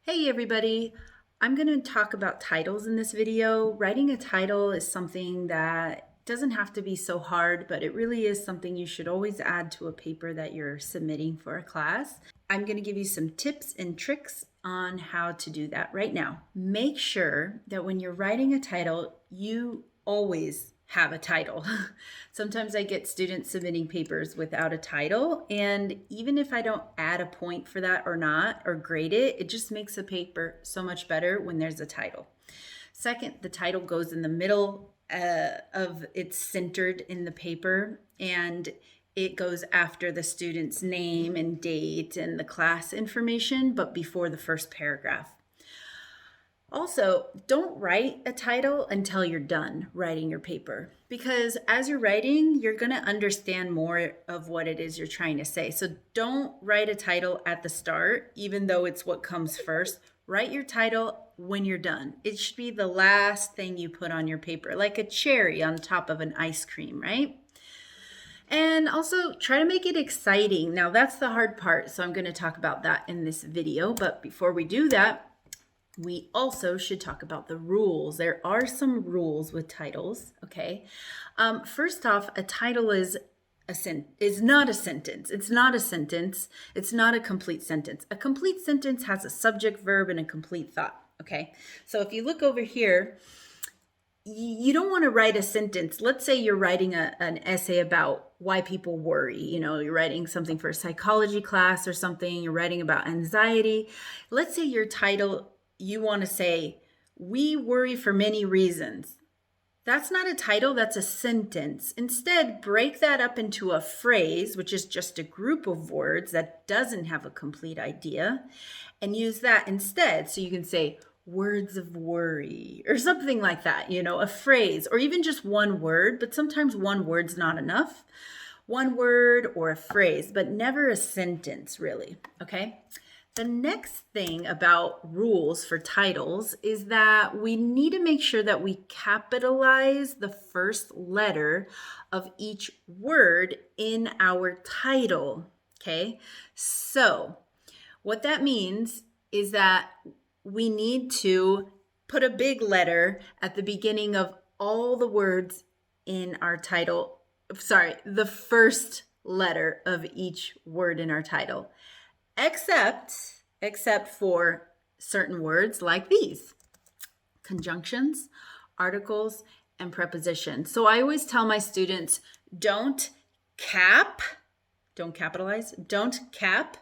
Hey everybody, I'm going to talk about titles in this video. Writing a title is something that doesn't have to be so hard, but it really is something you should always add to a paper that you're submitting for a class. I'm going to give you some tips and tricks on how to do that right now. Make sure that when you're writing a title, you always have a title. Sometimes I get students submitting papers without a title, and even if I don't add a point for that or not, or grade it, it just makes the paper so much better when there's a title. Second, the title goes in the middle of it's centered in the paper, and it goes after the student's name and date and the class information, but before the first paragraph. Also, don't write a title until you're done writing your paper, because as you're writing, you're going to understand more of what it is you're trying to say. So don't write a title at the start, even though it's what comes first. Write your title when you're done. It should be the last thing you put on your paper, like a cherry on top of an ice cream, right? And also try to make it exciting. Now that's the hard part, so I'm going to talk about that in this video. But before we do that, we also should talk about the rules. There are some rules with titles, okay? First off, a title is not a sentence. It's not a sentence. It's not a complete sentence. A complete sentence has a subject, verb, and a complete thought, okay? So if you look over here, you don't want to write a sentence. Let's say you're writing an essay about why people worry. You know, you're writing something for a psychology class or something. You're writing about anxiety. Let's say your title, you want to say, "We worry for many reasons." That's not a title, that's a sentence. Instead, break that up into a phrase, which is just a group of words that doesn't have a complete idea, and use that instead. So you can say, "Words of worry," or something like that, you know, a phrase, or even just one word, but sometimes one word's not enough. One word or a phrase, but never a sentence, really, okay? The next thing about rules for titles is that we need to make sure that we capitalize the first letter of each word in our title, okay? So what that means is that we need to put a big letter at the beginning of all the words in our title. Sorry, the first letter of each word in our title. Except for certain words like these: conjunctions, articles, and prepositions. So I always tell my students, don't capitalize, don't cap,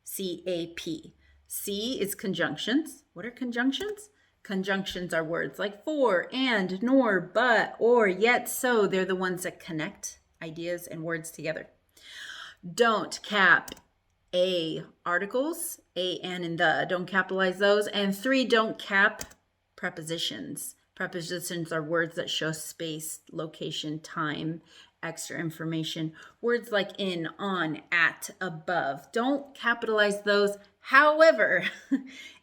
C-A-P. C is conjunctions. What are conjunctions? Conjunctions are words like for, and, nor, but, or, yet, so. They're the ones that connect ideas and words together. Don't cap A articles, A, and the. Don't capitalize those. And 3, don't cap prepositions. Prepositions are words that show space, location, time, extra information. Words like in, on, at, above. Don't capitalize those. However,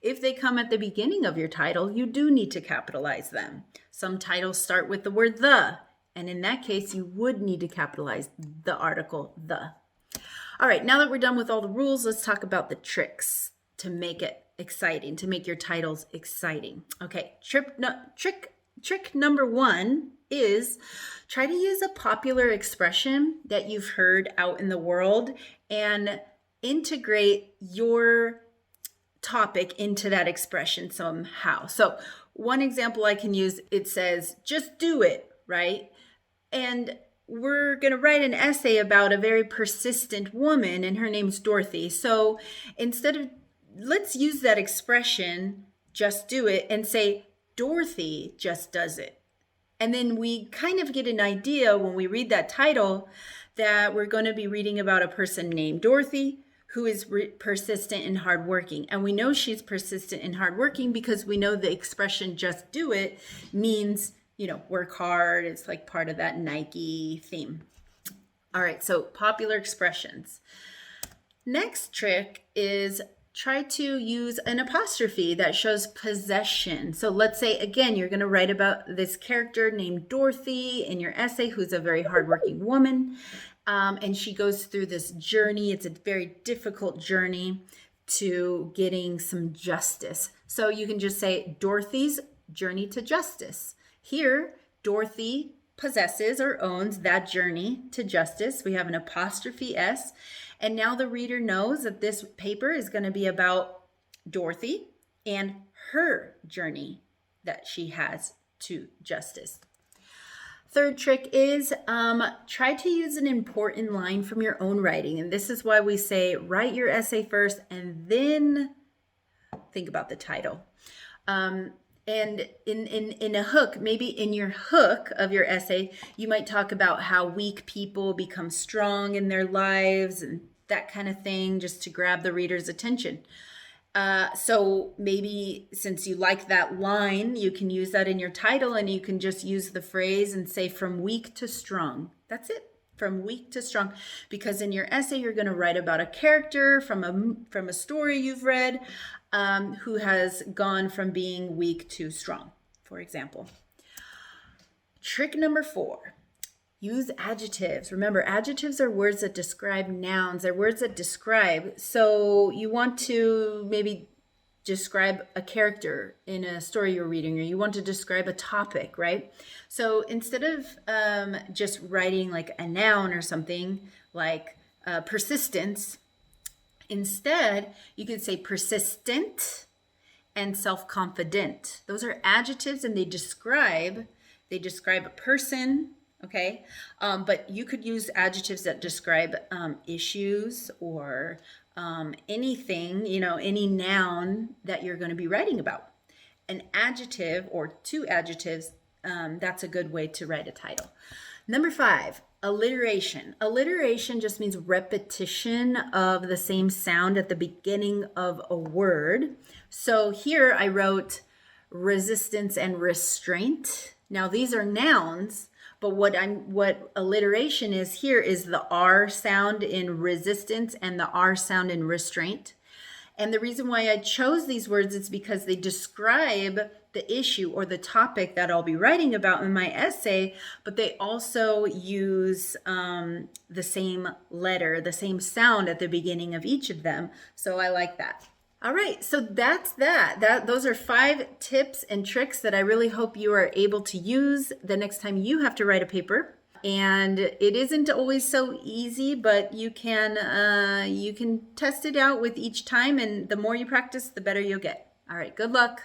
if they come at the beginning of your title, you do need to capitalize them. Some titles start with the word the, and in that case, you would need to capitalize the article the. All right, now that we're done with all the rules, let's talk about the tricks to make it exciting, to make your titles exciting. Okay, trick number 1 is try to use a popular expression that you've heard out in the world and integrate your topic into that expression somehow. So one example I can use, it says, "Just do it," right? And we're going to write an essay about a very persistent woman, and her name's Dorothy. So let's use that expression, "just do it," and say, "Dorothy just does it." And then we kind of get an idea when we read that title that we're going to be reading about a person named Dorothy who is persistent and hardworking. And we know she's persistent and hardworking because we know the expression "just do it" means, you know, work hard. It's like part of that Nike theme. All right, so popular expressions. Next trick is try to use an apostrophe that shows possession. So let's say, again, you're going to write about this character named Dorothy in your essay, who's a very hardworking woman. And she goes through this journey. It's a very difficult journey to getting some justice. So you can just say Dorothy's journey to justice. Here, Dorothy possesses or owns that journey to justice. We have an apostrophe S. And now the reader knows that this paper is going to be about Dorothy and her journey that she has to justice. Third trick is try to use an important line from your own writing. And this is why we say write your essay first and then think about the title. And in a hook, maybe in your hook of your essay, you might talk about how weak people become strong in their lives and that kind of thing, just to grab the reader's attention. So maybe since you like that line, you can use that in your title, and you can just use the phrase and say from weak to strong. That's it. From weak to strong, because in your essay you're going to write about a character from a story you've read who has gone from being weak to strong, for example. Trick number 4, use adjectives. Remember, adjectives are words that describe nouns. They're words that describe. So you want to maybe describe a character in a story you're reading, or you want to describe a topic, right? So instead of just writing like a noun or something like persistence, instead you could say persistent and self-confident. Those are adjectives, and they describe a person, okay? But you could use adjectives that describe issues or anything, any noun that you're going to be writing about. An adjective or 2 adjectives, that's a good way to write a title. Number 5, alliteration. Alliteration just means repetition of the same sound at the beginning of a word. So here I wrote resistance and restraint. Now these are nouns, but what alliteration is here is the R sound in resistance and the R sound in restraint. And the reason why I chose these words is because they describe the issue or the topic that I'll be writing about in my essay, but they also use the same letter, the same sound at the beginning of each of them. So I like that. All right, so that's that. Those are 5 tips and tricks that I really hope you are able to use the next time you have to write a paper. And it isn't always so easy, but you can test it out with each time, and the more you practice, the better you'll get. All right, good luck.